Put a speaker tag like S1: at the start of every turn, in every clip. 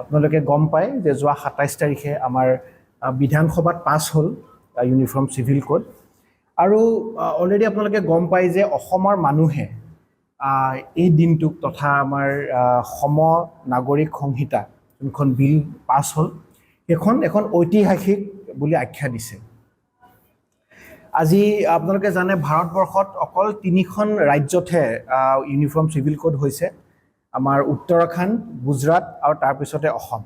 S1: আপোনালোকে গম পায় যে যোৱা ২৭ তাৰিখে আমাৰ বিধানসভাত পাছ হ'ল ইউনিফৰ্ম চিভিল কোড আৰু অলৰেডি আপোনালোকে গম পায় যে অসমৰ মানুহে এই দিনটোক তথা আমাৰ সম নাগৰিক সংহিতা যোনখন বিল পাছ হ'ল সেইখন এখন ঐতিহাসিক বুলি আখ্যা দিছে আজি আপোনালোকে জানে ভাৰতবৰ্ষত অকল ৩খন ৰাজ্যতহে ইউনিফৰ্ম চিভিল কোড হৈছে আমাৰ উত্তৰাখণ্ড গুজৰাট আৰু তাৰপিছতে অসম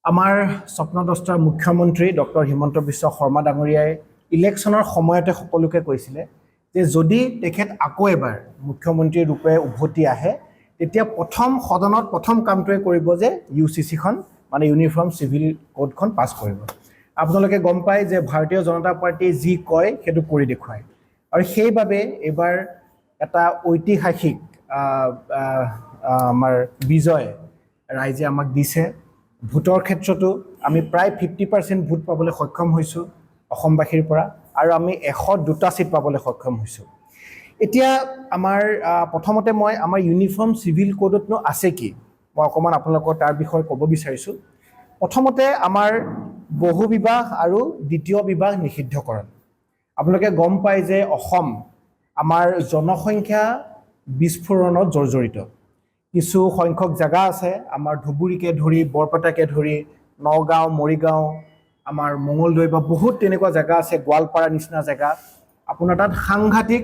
S1: আমাৰ স্বপ্নদ্ৰষ্টাৰ মুখ্যমন্ত্ৰী ডক্টৰ হিমন্ত বিশ্ব শৰ্মা ডাঙৰীয়াই ইলেকশ্যনৰ সময়তে সকলোকে কৈছিলে যে যদি তেখেত আকৌ এবাৰ মুখ্যমন্ত্ৰী ৰূপে উভতি আহে তেতিয়া প্ৰথম সদনত প্ৰথম কামটোৱে কৰিব যে ইউচিচিখন মানে ইউনিফৰ্ম চিভিল কোডখন পাছ কৰিব আপোনালোকে গম পায় যে ভাৰতীয় জনতা পাৰ্টি যি কয় সেইটো কৰি দেখুৱায় আৰু সেইবাবে এবাৰ এটা ঐতিহাসিক আমাৰ বিজয় ৰাইজে আমাক দিছে ভোটৰ ক্ষেত্ৰতো আমি প্ৰায় 50% ভোট পাবলৈ সক্ষম হৈছোঁ অসমবাসীৰ পৰা আৰু আমি 102টা সিট পাবলৈ সক্ষম হৈছোঁ এতিয়া আমাৰ প্ৰথমতে মই আমাৰ ইউনিফৰ্ম চিভিল কোডতনো আছে কি মই অকমান আপোনালোকৰ তাৰ বিষয়ে ক'ব বিচাৰিছোঁ প্ৰথমতে আমাৰ বহু বিবাহ আৰু দ্বিতীয় বিবাহ নিষিদ্ধকৰণ আপোনালোকে গম পায় যে অসম আমাৰ জনসংখ্যা বিস্ফোৰণত জৰ্জৰিত কিছু সংখ্যক জায়গা আছে আমাৰ ধুবুৰীকে ধৰি বৰপেটাকে ধৰি নগাঁও মৰিগাঁও আমাৰ মঙলদৈ বা বহুত তেনেকুৱা জায়গা আছে গোৱালপাৰা নিচিনা জায়গা আপোনাৰ তাত সাংঘাতিক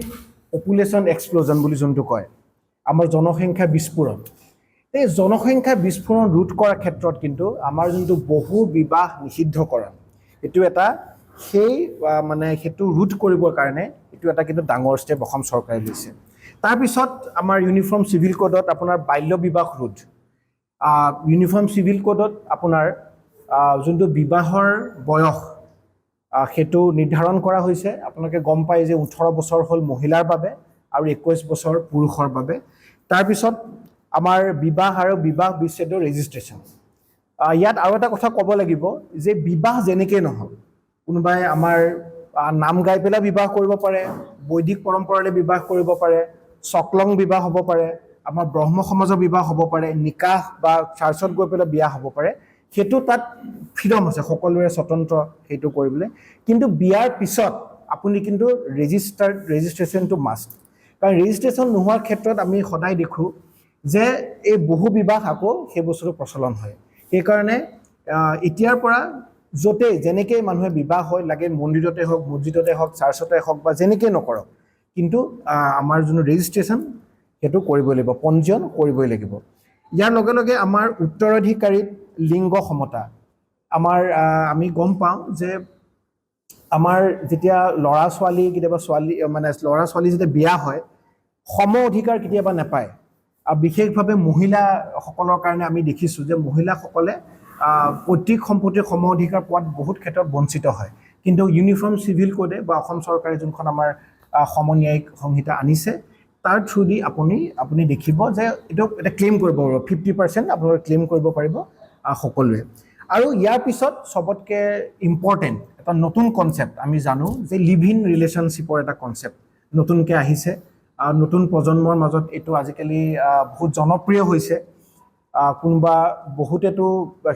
S1: পপুলেশ্যন এক্সপ্ল'জন বুলি যোনটো কয় আমাৰ জনসংখ্যা বিস্ফোৰণ এই জনসংখ্যা বিস্ফোৰণ ৰোধ কৰাৰ ক্ষেত্ৰত কিন্তু আমাৰ যোনটো বহু বিবাহ নিষিদ্ধকৰণ এইটো এটা সেই মানে সেইটো ৰোধ কৰিবৰ কাৰণে এইটো এটা কিন্তু ডাঙৰ ষ্টেপ অসম চৰকাৰে লৈছে তাৰপিছত আমাৰ ইউনিফৰ্ম চিভিল কোডত আপোনাৰ বাল্য বিবাহ ৰোধ ইউনিফৰ্ম চিভিল কোডত আপোনাৰ যোনটো বিবাহৰ বয়স সেইটো নিৰ্ধাৰণ কৰা হৈছে আপোনালোকে গম পায় যে 18 বছৰ হ'ল মহিলাৰ বাবে আৰু 21 বছৰ পুৰুষৰ বাবে তাৰপিছত আমাৰ বিবাহ আৰু বিবাহ বিচ্ছেদৰ ৰেজিষ্ট্ৰেশ্যন ইয়াত আৰু এটা কথা ক'ব লাগিব যে বিবাহ যেনেকৈ নহওক কোনোবাই আমাৰ নাম গাই পেলাই বিবাহ কৰিব পাৰে বৈদিক পৰম্পৰাৰে বিবাহ কৰিব পাৰে চকলং বিবাহ হ'ব পাৰে আমাৰ ব্ৰহ্ম সমাজৰ বিবাহ হ'ব পাৰে নিকাহ বা চাৰ্চত গৈ পেলাই বিয়া হ'ব পাৰে সেইটো তাত ফ্ৰীডম আছে সকলোৰে স্বতন্ত্ৰ সেইটো কৰিবলৈ কিন্তু বিয়াৰ পিছত আপুনি কিন্তু ৰেজিষ্ট্ৰেশ্যনটো মাষ্ট কাৰণ ৰেজিষ্ট্ৰেশ্যন নোহোৱাৰ ক্ষেত্ৰত আমি সদায় দেখোঁ যে এই বহু বিবাহ আকৌ সেই বস্তুটো প্ৰচলন হয় সেইকাৰণে এতিয়াৰ পৰা য'তে যেনেকৈ মানুহে বিবাহ হয় লাগে মন্দিৰতে হওক মছজিদতে হওক চাৰ্চতে হওক বা যেনেকৈ নকৰক কিন্তু আমাৰ যোনটো ৰেজিষ্ট্ৰেশ্যন সেইটো কৰিবই লাগিব পঞ্জীয়ন কৰিবই লাগিব ইয়াৰ লগে লগে আমাৰ উত্তৰাধিকাৰীত লিংগ সমতা আমাৰ আমি গম পাওঁ যে আমাৰ যেতিয়া ল'ৰা ছোৱালী কেতিয়াবা ছোৱালী মানে ল'ৰা ছোৱালী যেতিয়া বিয়া হয় সম অধিকাৰ কেতিয়াবা নাপায় আৰু বিশেষভাৱে মহিলাসকলৰ কাৰণে আমি দেখিছোঁ যে মহিলাসকলে পৈতৃক সম্পত্তিৰ সম অধিকাৰ পোৱাত বহুত ক্ষেত্ৰত বঞ্চিত হয় কিন্তু ইউনিফৰ্ম চিভিল কোডে বা অসম চৰকাৰে যোনখন আমাৰ সমন্যায়িক সংহিতা আনিছে তাৰ থ্ৰুদি আপুনি দেখিব যে এইটো এটা ক্লেইম কৰিব পাৰিব 50% আপোনালোকে ক্লেইম কৰিব পাৰিব সকলোৱে আৰু ইয়াৰ পিছত সবতকৈ ইম্পৰ্টেণ্ট এটা নতুন কনচেপ্ট আমি জানো যে লিভ ইন ৰিলেশ্যনশ্বিপৰ এটা কনচেপ্ট নতুনকৈ আহিছে নতুন প্ৰজন্মৰ মাজত এইটো আজিকালি বহুত জনপ্ৰিয় হৈছে কোনোবা বহুতেতো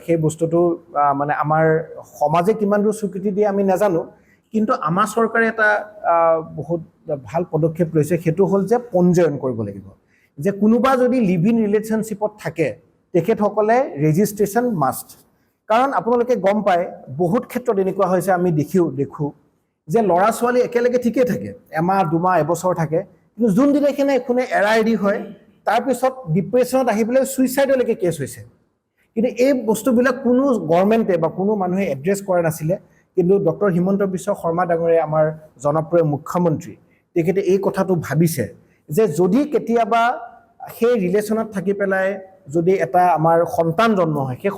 S1: সেই বস্তুটো মানে আমাৰ সমাজে কিমান দূৰ স্বীকৃতি দিয়ে আমি নাজানো কিন্তু আমাৰ চৰকাৰে এটা বহুত ভাল পদক্ষেপ লৈছে সেইটো হ'ল যে পঞ্জীয়ন কৰিব লাগিব যে কোনোবা যদি লিভ ইন ৰিলেশ্যনশ্বিপত থাকে তেখেতসকলে ৰেজিষ্ট্ৰেশ্যন মাষ্ট কাৰণ আপোনালোকে গম পায় বহুত ক্ষেত্ৰত এনেকুৱা হৈছে আমি দেখোঁ যে ল'ৰা ছোৱালী একেলগে ঠিকেই থাকে এমাহ দুমাহ এবছৰ থাকে কিন্তু যোনদিনাখনে এখনে এৰা এৰি হয় তাৰপিছত ডিপ্ৰেশ্যনত আহি পেলাই ছুইচাইডলৈকে কেছ হৈছে কিন্তু এই বস্তুবিলাক কোনো গভৰ্ণমেণ্টে বা কোনো মানুহে এড্ৰেছ কৰা নাছিলে কিন্তু ডক্টৰ হিমন্ত বিশ্ব শৰ্মা ডাঙৰীয়া আমাৰ জনপ্ৰিয় মুখ্যমন্ত্ৰী তেখেতে এই কথাটো ভাবিছে যে যদি কেতিয়াবা সেই ৰিলেশ্যনত থাকি পেলাই যদি এটা আমাৰ সন্তান জন্ম হয় সেই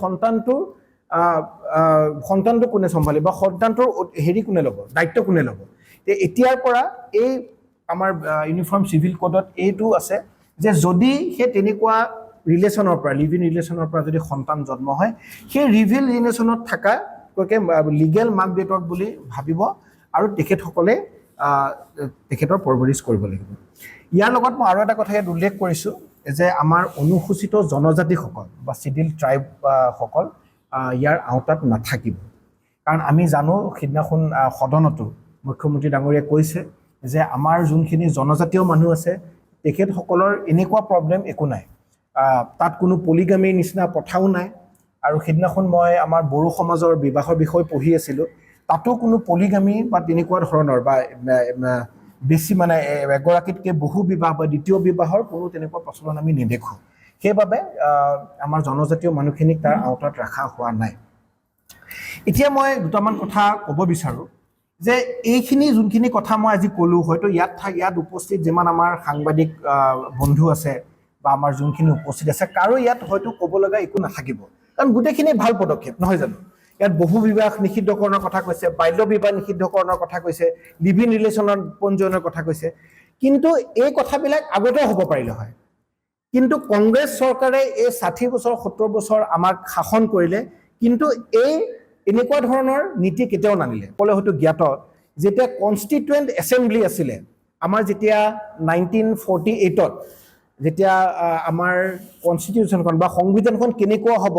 S1: সন্তানটো কোনে চম্ভালিব বা সন্তানটোৰ কোনে ল'ব দায়িত্ব কোনে ল'ব এতিয়াৰ পৰা এই আমাৰ ইউনিফৰ্ম চিভিল কোডত এইটো আছে যে যদি সেই তেনেকুৱা ৰিলেশ্যনৰ পৰা লিভ ইন ৰিলেশ্যনৰ পৰা যদি সন্তান জন্ম হয় সেই লিভ ইন ৰিলেশ্যনত থকা লিগেল মাক দেউতাক বুলি ভাবিব আৰু তেখেতসকলে তেখেতৰ পৰৱৰিছ কৰিব লাগিব ইয়াৰ লগত মই আৰু এটা কথা ইয়াত উল্লেখ কৰিছোঁ যে আমাৰ অনুসূচিত জনজাতিসকল বা শিডিউল ট্ৰাইব সকল ইয়াৰ আওতাত নাথাকিব। কাৰণ আমি জানো সিদিনাখন সদনতো মুখ্যমন্ত্ৰী ডাঙৰীয়াই কৈছে যে আমাৰ যোনখিনি জনজাতীয় মানুহ আছে তেখেতসকলৰ এনেকুৱা প্ৰব্লেম একো নাই, তাত কোনো পলিগামীৰ নিচিনা প্ৰথাও নাই। আৰু সিদিনাখন মই আমাৰ বড়ো সমাজৰ বিবাহৰ বিষয়ে পঢ়ি আছিলোঁ, তাতো কোনো পলিগামী বা তেনেকুৱা ধৰণৰ বা বেছি মানে এগৰাকীতকৈ বহু বিবাহ বা দ্বিতীয় বিবাহৰ কোনো তেনেকুৱা প্ৰচলন আমি নেদেখোঁ। সেইবাবে আমাৰ জনজাতীয় মানুহখিনিক তাৰ আওতাত ৰখা হোৱা নাই। এতিয়া মই দুটামান কথা ক'ব বিচাৰোঁ যে এইখিনি যোনখিনি কথা মই আজি ক'লোঁ, হয়তো ইয়াত উপস্থিত যিমান আমাৰ সাংবাদিক বন্ধু আছে বা আমাৰ যোনখিনি উপস্থিত আছে, কাৰো ইয়াত হয়তো ক'ব লগা একো নাথাকিব, কাৰণ গোটেইখিনি ভাল পদক্ষেপ, নহয় জানো? ইয়াত বহু বিবাহ নিষিদ্ধকৰণৰ কথা কৈছে, বাল্য বিবাহ নিষিদ্ধকৰণৰ কথা কৈছে, লিভ ইন ৰিলেশ্যনৰ পঞ্জীয়নৰ কথা কৈছে, কিন্তু এই কথাবিলাক আগতেও হ'ব পাৰিলে হয়। কিন্তু কংগ্ৰেছ চৰকাৰে এই 60 বছৰ 70 বছৰ আমাক শাসন কৰিলে, কিন্তু এনেকুৱা ধৰণৰ নীতি কেতিয়াও নানিলে। সকলোৱে হয়তো জ্ঞাত, যেতিয়া কনষ্টিটুৱেণ্ট এছেম্বলি আছিলে আমাৰ, যেতিয়া 1948ত যেতিয়া আমাৰ কনষ্টিটিউশ্যনখন বা সংবিধানখন কেনেকুৱা হ'ব,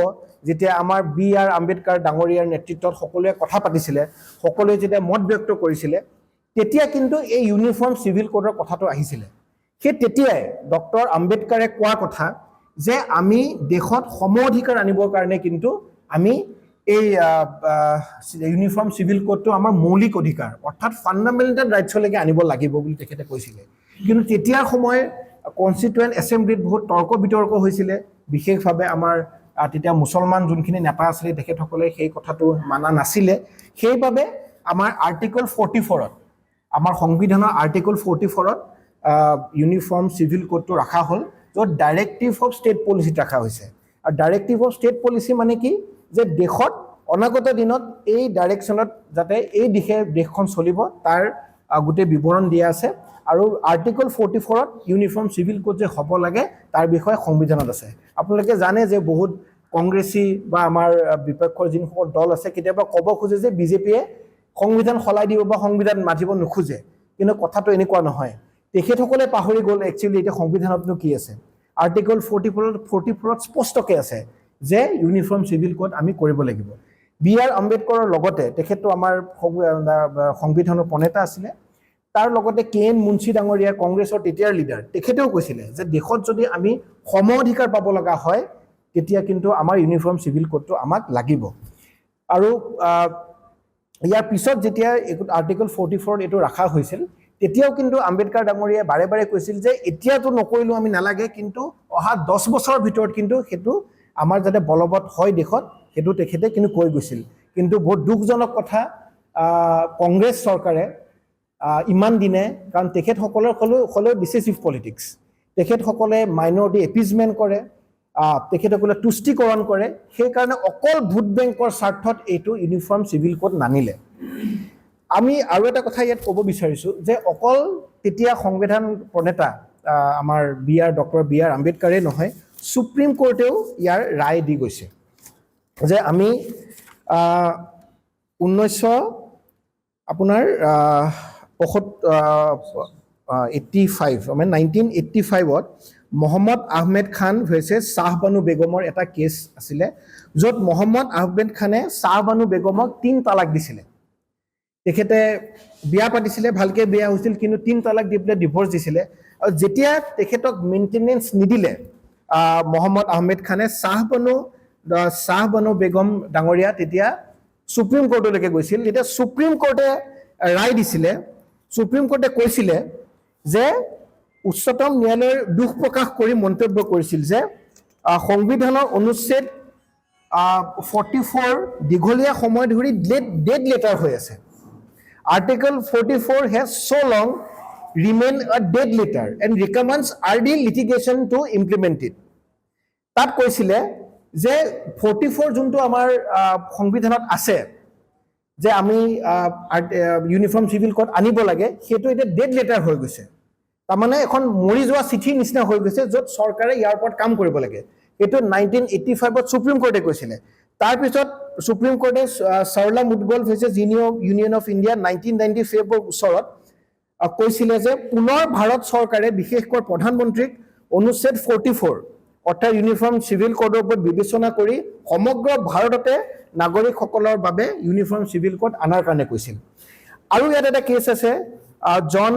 S1: যেতিয়া আমাৰ B.R. আম্বেদকাৰ ডাঙৰীয়াৰ নেতৃত্বত সকলোৱে কথা পাতিছিলে, সকলোৱে যেতিয়া মত ব্যক্ত কৰিছিলে, তেতিয়া কিন্তু এই ইউনিফৰ্ম চিভিল কোডৰ কথাটো আহিছিলে। সেই তেতিয়াই ডক্টৰ আম্বেদকাৰে কোৱা কথা যে আমি দেশত সম অধিকাৰ আনিবৰ কাৰণে কিন্তু আমি এই ইউনিফৰ্ম চিভিল কোডটো আমাৰ মৌলিক অধিকাৰ, অৰ্থাৎ ফাণ্ডামেণ্টেল ৰাইটছলৈকে আনিব লাগিব বুলি তেখেতে কৈছিলে। কিন্তু তেতিয়াৰ সময় কনষ্টিটুৱেণ্ট এছেম্বলিত বহুত তৰ্ক বিতৰ্ক হৈছিলে, বিশেষভাৱে আমাৰ তেতিয়া মুছলমান যোনখিনি নেতা আছিলে তেখেতসকলে সেই কথাটো মানা নাছিলে। সেইবাবে আমাৰ আৰ্টিকল 44ত, আমাৰ সংবিধানৰ আৰ্টিকল 44ত ইউনিফৰ্ম চিভিল কোডটো ৰখা হ'ল, য'ত ডাইৰেক্টিভ অফ ষ্টেট পলিচিত ৰখা হৈছে। আৰু ডাইৰেক্টিভ অফ ষ্টেট পলিচি মানে কি, যে দেশত অনাগত দিনত এই ডাইৰেকশ্যনত যাতে এই দিশে দেশখন চলিব তাৰ গোটেই বিৱৰণ দিয়া আছে। আৰু আৰ্টিকল 44ত ইউনিফৰ্ম চিভিল কোড যে হ'ব লাগে তাৰ বিষয়ে সংবিধানত আছে। আপোনালোকে জানে যে বহুত কংগ্ৰেছী বা আমাৰ বিপক্ষৰ যিসকল দল আছে কেতিয়াবা ক'ব খোজে যে বিজেপিয়ে সংবিধান সলাই দিব বা সংবিধান মাতিব নোখোজে, কিন্তু কথাটো এনেকুৱা নহয়। তেখেতসকলে পাহৰি গ'ল একচুৱেলি এতিয়া সংবিধানতনো কি আছে। আৰ্টিকল 44ত স্পষ্টকৈ আছে যে ইউনিফৰ্ম চিভিল কোড আমি কৰিব লাগিব। B.R. আম্বেদকাৰৰ লগতে, তেখেতটো আমাৰ সংবিধানৰ প্ৰণেতা আছিলে, তাৰ লগতে K.N. মুন্সী ডাঙৰীয়া কংগ্ৰেছৰ তেতিয়াৰ লিডাৰ, তেখেতেও কৈছিলে যে দেশত যদি আমি সম অধিকাৰ পাব লগা হয় তেতিয়া কিন্তু আমাৰ ইউনিফৰ্ম চিভিল কোডটো আমাক লাগিব। আৰু ইয়াৰ পিছত যেতিয়া আৰ্টিকল 44ত এইটো ৰখা হৈছিল, তেতিয়াও কিন্তু আম্বেদকাৰ ডাঙৰীয়াই বাৰে বাৰে কৈছিল যে এতিয়াতো নকৰিলোঁ আমি নালাগে, কিন্তু অহা 10 বছৰৰ ভিতৰত কিন্তু সেইটো আমাৰ যাতে বলবৎ হয় দেশত, সেইটো তেখেতে কিন্তু কৈ গৈছিল। কিন্তু বহুত দুখজনক কথা, কংগ্ৰেছ চৰকাৰে ইমান দিনে, কাৰণ তেখেতসকলৰ হ'লেও ডিচেচিভ পলিটিক্স, তেখেতসকলে মাইনৰিটি এপিজমেণ্ট কৰে, তেখেতসকলে তুষ্টিকৰণ কৰে, সেইকাৰণে অকল ভোট বেংকৰ স্বাৰ্থত এইটো ইউনিফৰ্ম চিভিল কোড নানিলে। আমি আৰু এটা কথা ইয়াত ক'ব বিচাৰিছোঁ যে অকল তেতিয়া সংবিধান প্ৰণেতা আমাৰ ডক্টৰ B.R. আম্বেদকাৰেই নহয়, সুপ্ৰিম কোৰ্টেও ইয়াৰ ৰায় দি গৈছে যে আমি 1985ত মহম্মদ আহমেদ খান ভাৰ্চেছ শ্বাহবানু বেগমৰ এটা কেছ আছিলে, য'ত মহম্মদ আহমেদ খানে শ্বাহবানু বেগমক 3 তালাক দিছিলে। তেখেতে বিয়া পাতিছিলে, ভালকৈ বিয়া হৈছিল, কিন্তু 3 তালাক দি পেলাই ডিভৰ্চ দিছিলে। আৰু যেতিয়া তেখেতক মেইনটেনেঞ্চ নিদিলে মহম্মদ আহমেদ খানে, শ্বাহবানু বেগম ডাঙৰীয়া তেতিয়া সুপ্ৰিম কোৰ্টলৈকে গৈছিল। তেতিয়া সুপ্ৰিম কোৰ্টে ৰায় দিছিলে, সুপ্ৰিম কোৰ্টে কৈছিলে যে উচ্চতম ন্যায়ালয়ৰ দুখ প্ৰকাশ কৰি মন্তব্য কৰিছিল যে সংবিধানৰ অনুচ্ছেদ 44 দীঘলীয়া সময় ধৰি ডেড লেটাৰ হৈ আছে। Article 44 has so long remained a dead letter and recommends early litigation to implement it. তাত কৈছিলে যে 44 যোনটো আমাৰ সংবিধানত আছে যে আমি ইউনিফৰ্ম চিভিল কোড আনিব লাগে, সেইটো এতিয়া ডেড লেটাৰ হৈ গৈছে। তাৰমানে এখন মৰি যোৱা চিঠিৰ নিচিনা হৈ গৈছে, য'ত চৰকাৰে ইয়াৰ ওপৰত কাম কৰিব লাগে। এইটো 1985ত সুপ্ৰিম কোৰ্টে কৈছিলে। তাৰপিছত সুপ্ৰিম কোৰ্টে Sarla Mudgal versus union of India 1995 ওচৰত কৈছিলে যে পুনৰ ভাৰত চৰকাৰে বিশেষকৈ প্ৰধানমন্ত্ৰীক অনুচ্ছেদ 44 অৰ্থাৎ ইউনিফৰ্ম চিভিল কোডৰ ওপৰত বিবেচনা কৰি সমগ্ৰ ভাৰততে নাগৰিকসকলৰ বাবে ইউনিফৰ্ম চিভিল কোড আনাৰ কাৰণে কৈছিল। আৰু ইয়াত এটা কেছ আছে জন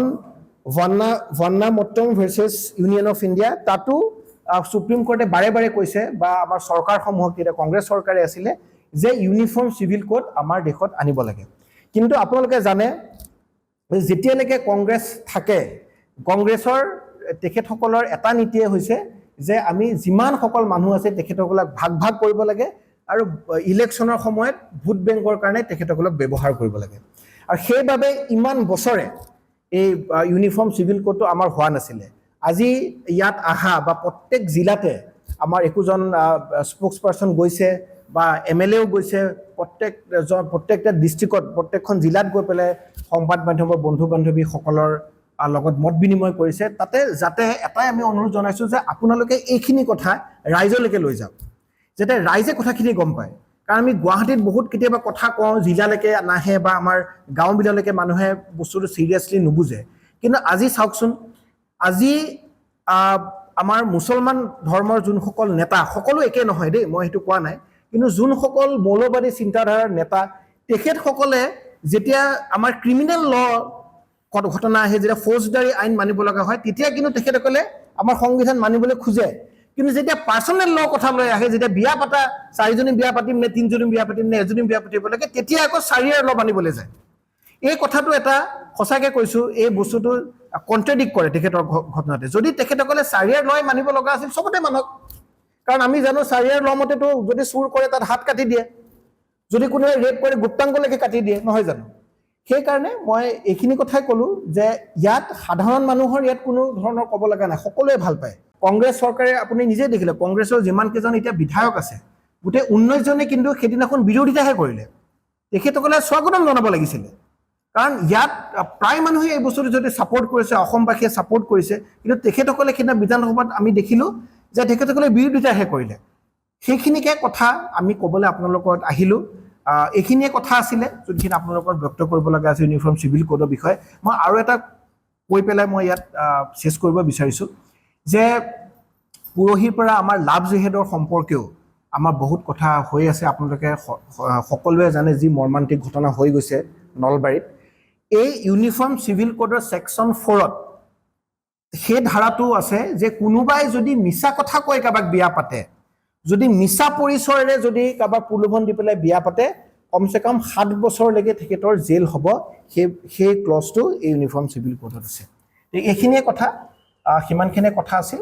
S1: ভান্নামট্টম ভাৰ্চেছ ইউনিয়ন অফ ইণ্ডিয়া, তাতো সুপ্ৰিম কোৰ্টে বাৰে বাৰে কৈছে বা আমাৰ চৰকাৰসমূহক এতিয়া কংগ্ৰেছ চৰকাৰে আছিলে যে ইউনিফৰ্ম চিভিল কোড আমাৰ দেশত আনিব লাগে। কিন্তু আপোনালোকে জানে যেতিয়ালৈকে কংগ্ৰেছ থাকে, কংগ্ৰেছৰ তেখেতসকলৰ এটা নীতিয়ে হৈছে যে আমি যিমানসকল মানুহ আছে তেখেতসকলক ভাগ ভাগ কৰিব লাগে আৰু ইলেকশ্যনৰ সময়ত ভোট বেংকৰ কাৰণে তেখেতসকলক ব্যৱহাৰ কৰিব লাগে। আৰু সেইবাবে ইমান বছৰে এই ইউনিফৰ্ম চিভিল কোডটো আমাৰ হোৱা নাছিলে। আজি ইয়াত আহা বা প্ৰত্যেক জিলাতে আমাৰ একোজন স্পোক্স পাৰ্চন গৈছে বা MLAও গৈছে, প্ৰত্যেকটা ডিষ্ট্ৰিক্টত প্ৰত্যেকখন জিলাত গৈ পেলাই সংবাদ মাধ্যমৰ বন্ধু বান্ধৱীসকলৰ লগত মত বিনিময় কৰিছে। তাতে যাতে এটাই আমি অনুৰোধ জনাইছোঁ যে আপোনালোকে এইখিনি কথা ৰাইজলৈকে লৈ যাওক, যাতে ৰাইজে কথাখিনি গম পায়। কাৰণ আমি গুৱাহাটীত বহুত কেতিয়াবা কথা কওঁ, জিলালৈকে নাহে বা আমাৰ গাঁওবিলালৈকে মানুহে বস্তুটো চিৰিয়াছলি নুবুজে। কিন্তু আজি চাওকচোন, আজি আমাৰ মুছলমান ধৰ্মৰ যোনসকল নেতা, সকলো একে নহয় দেই, মই সেইটো কোৱা নাই, কিন্তু যোনসকল মৌলবাদী চিন্তাধাৰাৰ নেতা তেখেতসকলে যেতিয়া আমাৰ ক্ৰিমিনেল ল ঘটনা আহে, যেতিয়া ফৌজদাৰী আইন মানিব লগা হয়, তেতিয়া কিন্তু তেখেতসকলে আমাৰ সংবিধান মানিবলৈ খোজে। কিন্তু যেতিয়া পাৰ্চনেল ল কথা লৈ আহে, যেতিয়া বিয়া পাতা 4জনী বিয়া পাতিম নে 3জনী বিয়া পাতিম নে 1জনী বিয়া পাতিব লাগে, তেতিয়া আকৌ চাৰিয়াৰ ল মানিবলৈ যায়। এই কথাটো এটা সঁচাকৈ কৈছোঁ, এই বস্তুটো কণ্ট্ৰেডিক্ট কৰে তেখেতৰ ঘটনাতে। যদি তেখেতসকলে চাৰিয়াৰ লয় মানিব লগা আছিল চবতে মানক, কাৰণ আমি জানো চাৰিয়াৰ ল মতেতো যদি চুৰ কৰে তাত হাত কাটি দিয়ে, যদি কোনোবাই ৰেপ কৰে গুপ্তাংগলৈকে কাটি দিয়ে, নহয় জানো? সেইকাৰণে মই এইখিনি কথাই ক'লোঁ যে ইয়াত সাধাৰণ মানুহৰ ইয়াত কোনো ধৰণৰ ক'ব লগা নাই, সকলোৱে ভাল পায়। কংগ্ৰেছ চৰকাৰে আপুনি নিজে দেখিলে, কংগ্ৰেছৰ যিমানকেইজন এতিয়া বিধায়ক আছে গোটেই 19জনে কিন্তু সেইদিনাখন বিৰোধিতাহে কৰিলে। তেখেতসকলে স্বাগতম জনাব লাগিছিলে, কাৰণ ইয়াত প্ৰায় মানুহে এই বস্তুটো যদি ছাপোৰ্ট কৰিছে, অসমবাসীয়ে ছাপোৰ্ট কৰিছে, কিন্তু তেখেতসকলে সেইদিনা বিধানসভাত আমি দেখিলোঁ যে তেখেতসকলে বিৰোধিতাহে কৰিলে। সেইখিনিকে কথা আমি ক'বলৈ আপোনালোকৰ আহিলোঁ। এইখিনিয়ে কথা আছিলে যোনখিনি আপোনালোকৰ ব্যক্ত কৰিব লগা আছে ইউনিফৰ্ম চিভিল কোডৰ বিষয়ে। মই আৰু এটা কৈ পেলাই মই ইয়াত শেষ কৰিব বিচাৰিছোঁ যে পৰহিৰ পৰা আমাৰ লাভ জেহাদৰ সম্পৰ্কেও আমাৰ বহুত কথা হৈ আছে। আপোনালোকে সকলোৱে জানে যি মৰ্মান্তিক ঘটনা হৈ গৈছে নলবাৰীত। এই ইউনিফৰ্ম চিভিল কোডৰ ছেকশ্যন 4ত সেই ধাৰাটো আছে যে কোনোবাই যদি মিছা কথা কৈ কাৰোবাক বিয়া পাতে, যদি মিছা পৰিচয়েৰে যদি কাৰোবাক প্ৰলোভন দি পেলাই বিয়া পাতে, কমচে কম 7 বছৰলৈকে তেখেতৰ জেল হ'ব। সেই ক্লজটো এই ইউনিফৰ্ম চিভিল কোডত আছে। এইখিনিয়ে কথা, সিমানখিনিয়ে কথা আছিল।